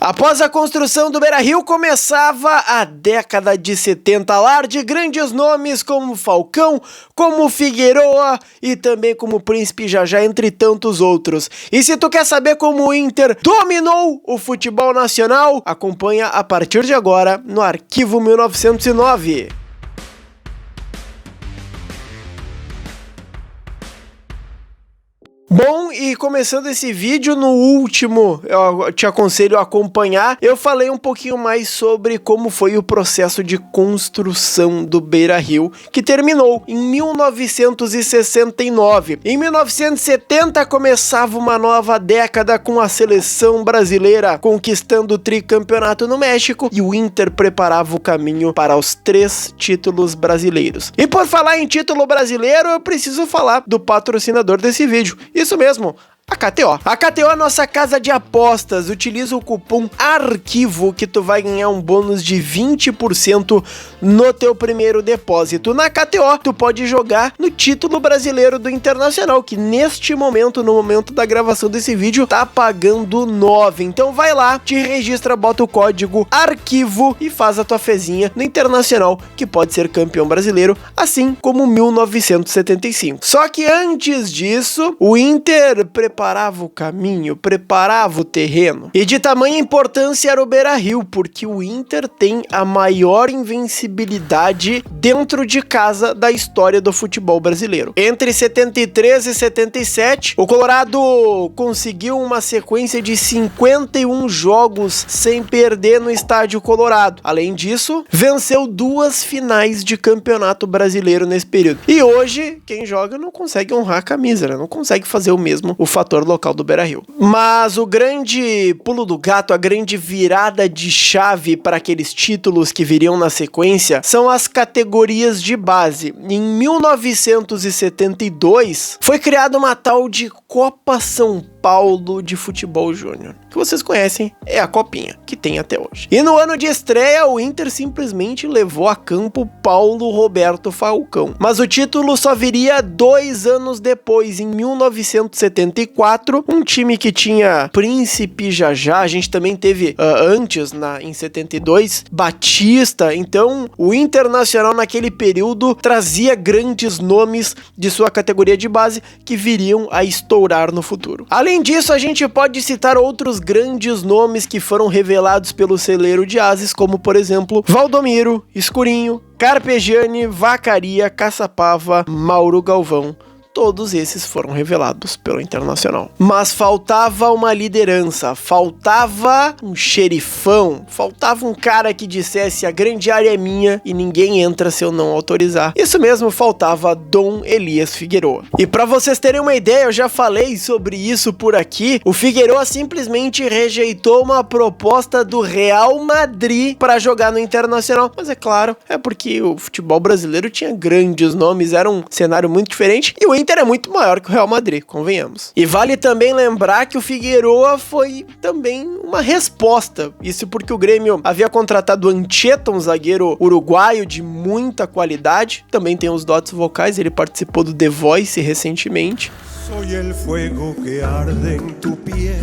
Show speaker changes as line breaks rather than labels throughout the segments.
Após a construção do Beira-Rio, começava a década de 70, lar de grandes nomes como Falcão, como Figueroa e também como Príncipe Jajá, entre tantos outros. E se tu quer saber como o Inter dominou o futebol nacional, acompanha a partir de agora no Arquivo 1909. Bom, e começando esse vídeo, no último, eu te aconselho a acompanhar, eu falei um pouquinho mais sobre como foi o processo de construção do Beira-Rio, que terminou em 1969. Em 1970 começava uma nova década com a seleção brasileira conquistando o tricampeonato no México e o Inter preparava o caminho para os 3 títulos brasileiros. E por falar em título brasileiro, eu preciso falar do patrocinador desse vídeo. Isso mesmo, a KTO. A KTO é a nossa casa de apostas. Utiliza o cupom ARQUIVO que tu vai ganhar um bônus de 20% no teu primeiro depósito. Na KTO, tu pode jogar no título brasileiro do Internacional, que neste momento, no momento da gravação desse vídeo, tá pagando 9. Então vai lá, te registra, bota o código ARQUIVO e faz a tua fezinha no Internacional, que pode ser campeão brasileiro, assim como 1975. Só que antes disso, o Inter preparava o caminho, preparava o terreno. E de tamanha importância era o Beira-Rio, porque o Inter tem a maior invencibilidade dentro de casa da história do futebol brasileiro. Entre 73 e 77, o Colorado conseguiu uma sequência de 51 jogos sem perder no Estádio Colorado. Além disso, venceu 2 finais de campeonato brasileiro nesse período. E hoje, quem joga não consegue honrar a camisa, né? Não consegue fazer o mesmo, o fator local do Beira-Rio. Mas o grande pulo do gato, a grande virada de chave para aqueles títulos que viriam na sequência são as categorias de base. Em 1972 foi criada uma tal de Copa São Paulo de Futebol Júnior, que vocês conhecem, é a copinha, que tem até hoje. E no ano de estreia, o Inter simplesmente levou a campo Paulo Roberto Falcão. Mas o título só viria 2 anos depois, em 1974, um time que tinha Príncipe Jajá, a gente também teve antes, em 72, Batista. Então, o Internacional naquele período trazia grandes nomes de sua categoria de base que viriam a estourar no futuro. Além disso, a gente pode citar outros grandes nomes que foram revelados pelo celeiro de ases, como por exemplo, Valdomiro, Escurinho, Carpegiani, Vacaria, Caçapava, Mauro Galvão. Todos esses foram revelados pelo Internacional. Mas faltava uma liderança, faltava um xerifão, faltava um cara que dissesse: a grande área é minha e ninguém entra se eu não autorizar. Isso mesmo, faltava Dom Elias Figueroa. E para vocês terem uma ideia, eu já falei sobre isso por aqui, o Figueroa simplesmente rejeitou uma proposta do Real Madrid para jogar no Internacional. Mas é claro, é porque o futebol brasileiro tinha grandes nomes, era um cenário muito diferente e o Inter é muito maior que o Real Madrid, convenhamos. E vale também lembrar que o Figueroa foi também uma resposta. Isso porque o Grêmio havia contratado o Anchieta, um zagueiro uruguaio de muita qualidade. Também tem os dotes vocais, ele participou do The Voice recentemente. Soy el fuego que arde en tu piel.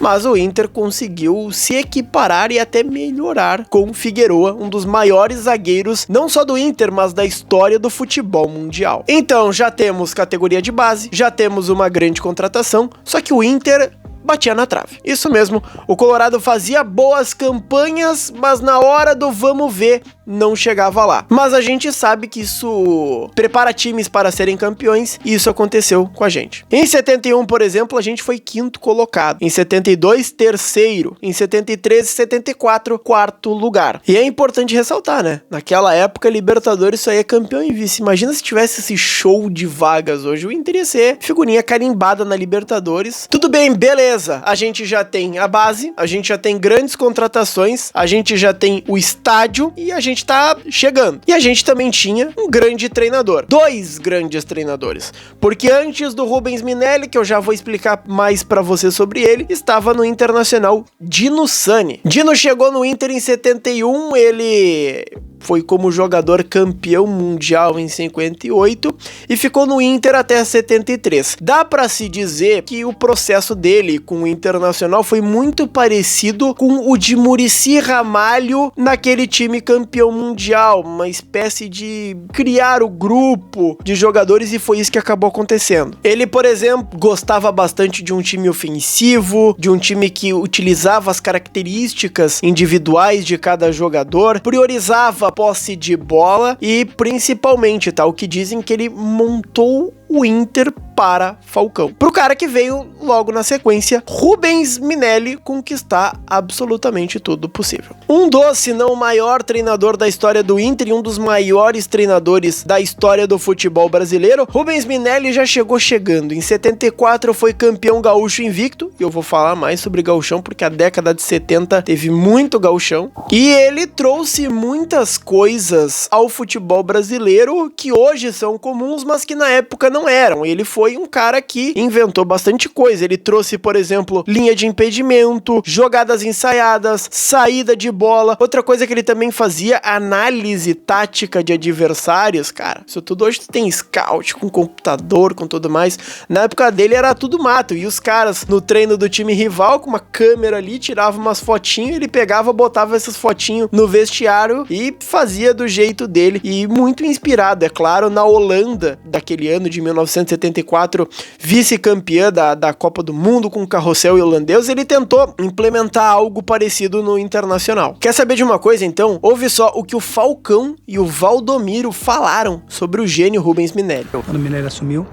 Mas o Inter conseguiu se equiparar e até melhorar com o Figueroa, um dos maiores zagueiros, não só do Inter, mas da história do futebol mundial. Então, já temos categoria de base, já temos uma grande contratação, só que o Inter batia na trave. Isso mesmo, o Colorado fazia boas campanhas, mas na hora do vamos ver, não chegava lá. Mas a gente sabe que isso prepara times para serem campeões, e isso aconteceu com a gente. Em 71, por exemplo, a gente foi 5º colocado. Em 72, 3º. Em 73 e 74, 4º lugar. E é importante ressaltar, né? Naquela época, Libertadores só ia campeão e vice. Imagina se tivesse esse show de vagas hoje. O Inter ia ser figurinha carimbada na Libertadores. Tudo bem, beleza. A gente já tem a base, a gente já tem grandes contratações, a gente já tem o estádio e a gente tá chegando. E a gente também tinha um grande treinador. 2 grandes treinadores. Porque antes do Rubens Minelli, que eu já vou explicar mais pra você sobre ele, estava no Internacional Dino Sani. Dino chegou no Inter em 71, ele foi como jogador campeão mundial em 58 e ficou no Inter até 73. Dá pra se dizer que o processo dele com o Internacional foi muito parecido com o de Muricy Ramalho naquele time campeão mundial, uma espécie de criar o grupo de jogadores, e foi isso que acabou acontecendo. Ele, por exemplo, gostava bastante de um time ofensivo, de um time que utilizava as características individuais de cada jogador, priorizava a posse de bola e principalmente, tá, o que dizem que ele montou o Inter para Falcão. Pro cara que veio logo na sequência, Rubens Minelli, conquistar absolutamente tudo possível. Um dos, se não o maior treinador da história do Inter e um dos maiores treinadores da história do futebol brasileiro, Rubens Minelli já chegou chegando. Em 74 foi campeão gaúcho invicto, e eu vou falar mais sobre gauchão porque a década de 70 teve muito gauchão, e ele trouxe muitas coisas ao futebol brasileiro que hoje são comuns, mas que na época não eram. Ele foi um cara que inventou bastante coisa. Ele trouxe, por exemplo, linha de impedimento, jogadas ensaiadas, saída de bola. Outra coisa que ele também fazia, análise tática de adversários, cara. Isso tudo hoje tem scout, com computador, com tudo mais. Na época dele era tudo mato. E os caras no treino do time rival, com uma câmera ali, tiravam umas fotinhas, ele pegava, botava essas fotinhas no vestiário e fazia do jeito dele. E muito inspirado, é claro, na Holanda daquele ano de 1974, vice-campeã da Copa do Mundo com o carrossel holandês, ele tentou implementar algo parecido no Internacional. Quer saber de uma coisa, então? Ouve só o que o Falcão e o Valdomiro falaram sobre o gênio Rubens Minelli.
Quando o Minelli assumiu,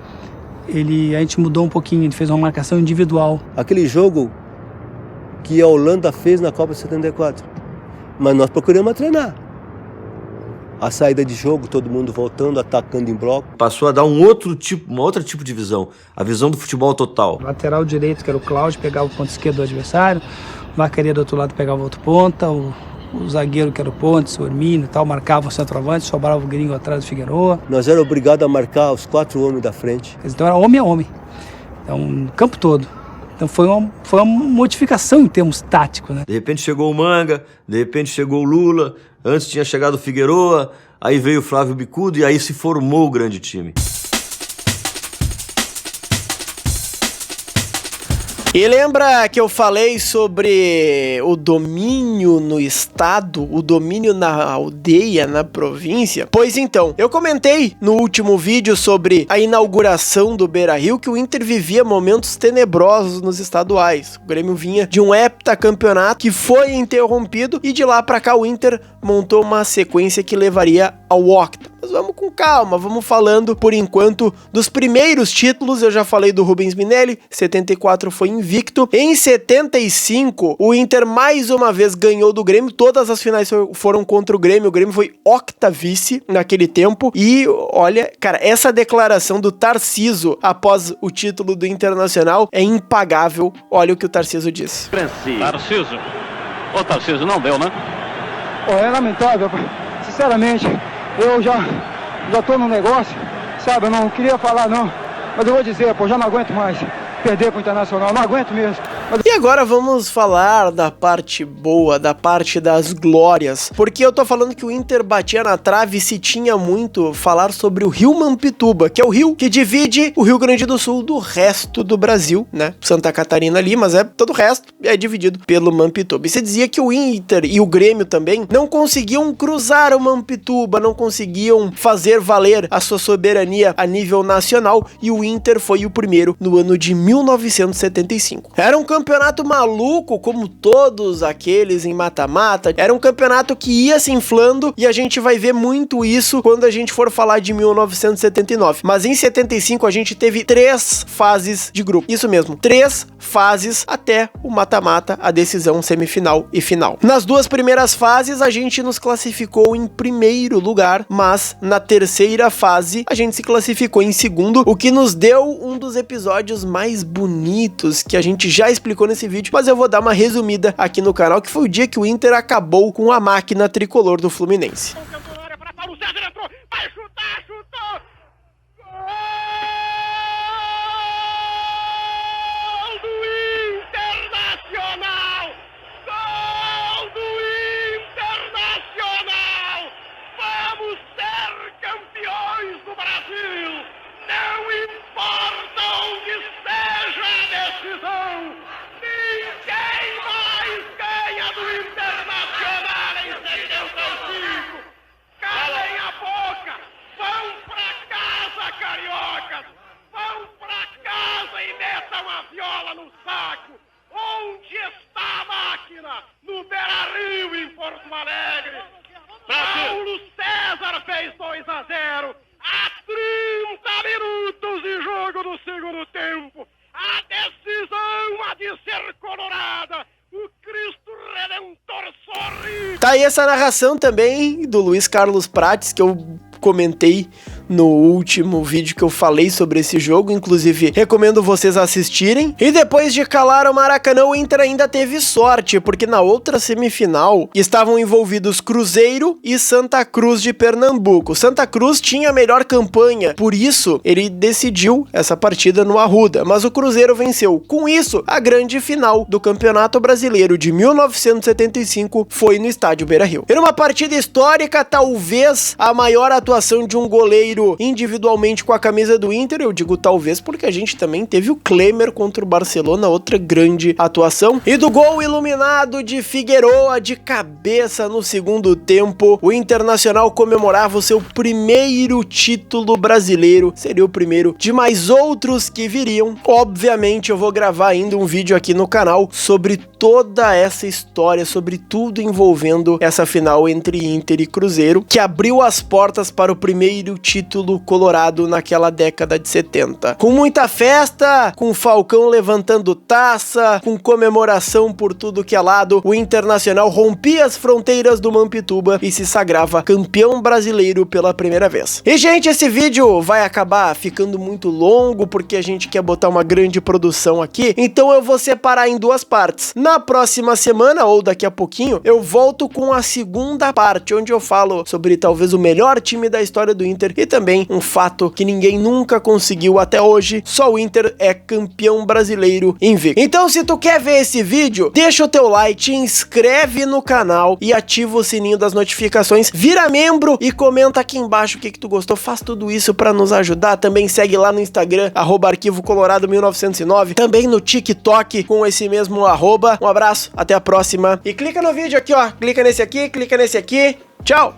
a gente mudou um pouquinho, ele fez uma marcação individual.
Aquele jogo que a Holanda fez na Copa 74, mas nós procuramos treinar. A saída de jogo, todo mundo voltando, atacando em bloco.
Passou a dar uma outra tipo de visão, a visão do futebol total.
O lateral direito, que era o Cláudio, pegava o ponto esquerdo do adversário, o Vacaria do outro lado pegava o outro ponta, o zagueiro, que era o Pontes, o Hermínio e tal, marcava o centroavante, sobrava o gringo atrás do Figueroa.
Nós éramos obrigados a marcar os 4 homens da frente.
Então era homem a homem, então o campo todo. Então foi uma modificação em termos táticos, né?
De repente chegou o Manga, de repente chegou o Lula, antes tinha chegado o Figueroa, aí veio o Flávio Bicudo e aí se formou o grande time.
E lembra que eu falei sobre o domínio no estado, o domínio na aldeia, na província? Pois então, eu comentei no último vídeo sobre a inauguração do Beira-Rio que o Inter vivia momentos tenebrosos nos estaduais. O Grêmio vinha de um heptacampeonato que foi interrompido e de lá pra cá o Inter montou uma sequência que levaria ao octa. Mas vamos com calma, vamos falando por enquanto dos primeiros títulos. Eu já falei do Rubens Minelli, 74 foi invicto. Em 75, o Inter mais uma vez ganhou do Grêmio, todas as finais foram contra o Grêmio foi octavice naquele tempo. E olha, cara, essa declaração do Tarcísio após o título do Internacional é impagável. Olha o que o Tarcísio disse.
Tarcísio, ô Tarcísio, não deu, né?
Pô, é lamentável, sinceramente. Eu já tô no negócio, sabe, eu não queria falar não, mas eu vou dizer, pô, já não aguento mais perder pro Internacional, não aguento mesmo.
E agora vamos falar da parte boa, da parte das glórias, porque eu tô falando que o Inter batia na trave e se tinha muito falar sobre o Rio Mampituba, que é o rio que divide o Rio Grande do Sul do resto do Brasil, né? Santa Catarina ali, mas todo o resto é dividido pelo Mampituba. E se dizia que o Inter e o Grêmio também não conseguiam cruzar o Mampituba, não conseguiam fazer valer a sua soberania a nível nacional, e o Inter foi o primeiro no ano de 1975. Era um campeonato maluco, como todos aqueles em mata-mata. Era um campeonato que ia se inflando e a gente vai ver muito isso quando a gente for falar de 1979. Mas em 75 a gente teve 3 fases de grupo. Isso mesmo, 3 fases até o mata-mata, a decisão semifinal e final. Nas 2 primeiras fases a gente nos classificou em primeiro lugar, mas na terceira fase a gente se classificou em segundo, o que nos deu um dos episódios mais bonitos que a gente já explicou nesse vídeo, mas eu vou dar uma resumida aqui no canal, que foi o dia que o Inter acabou com a máquina tricolor do Fluminense.
no Beira-Rio, em Porto Alegre. Paulo César fez 2-0 a 30 minutos de jogo do segundo tempo. A decisão há de ser colorada. O Cristo Redentor sorri.
Tá aí essa narração também do Luiz Carlos Prates, que eu comentei no último vídeo que eu falei sobre esse jogo, inclusive recomendo vocês assistirem. E depois de calar o Maracanã, o Inter ainda teve sorte, porque na outra semifinal estavam envolvidos Cruzeiro e Santa Cruz de Pernambuco. Santa Cruz tinha a melhor campanha, por isso ele decidiu essa partida no Arruda, mas o Cruzeiro venceu. Com isso, a grande final do Campeonato Brasileiro de 1975 foi no estádio Beira-Rio. Era uma partida histórica, talvez a maior atuação de um goleiro individualmente com a camisa do Inter. Eu digo talvez porque a gente também teve o Klemer contra o Barcelona, outra grande atuação. E do gol iluminado de Figueroa de cabeça no segundo tempo, o Internacional comemorava o seu primeiro título brasileiro. Seria o primeiro de mais outros que viriam. Obviamente eu vou gravar ainda um vídeo aqui no canal sobre toda essa história, sobre tudo envolvendo essa final entre Inter e Cruzeiro, que abriu as portas para o primeiro título colorado naquela década de 70. Com muita festa, com o Falcão levantando taça, com comemoração por tudo que é lado, o Internacional rompia as fronteiras do Mampituba e se sagrava campeão brasileiro pela primeira vez. E, gente, esse vídeo vai acabar ficando muito longo porque a gente quer botar uma grande produção aqui, então eu vou separar em duas partes. Na próxima semana, ou daqui a pouquinho, eu volto com a segunda parte, onde eu falo sobre talvez o melhor time da história do Inter e também um fato que ninguém nunca conseguiu até hoje: só o Inter é campeão brasileiro invicto. Então, se tu quer ver esse vídeo, deixa o teu like, te inscreve no canal e ativa o sininho das notificações, vira membro e comenta aqui embaixo o que tu gostou. Faz tudo isso pra nos ajudar. Também segue lá no Instagram, @arquivocolorado1909, também no TikTok com esse mesmo arroba. Um abraço, até a próxima e clica no vídeo aqui, ó, clica nesse aqui, tchau!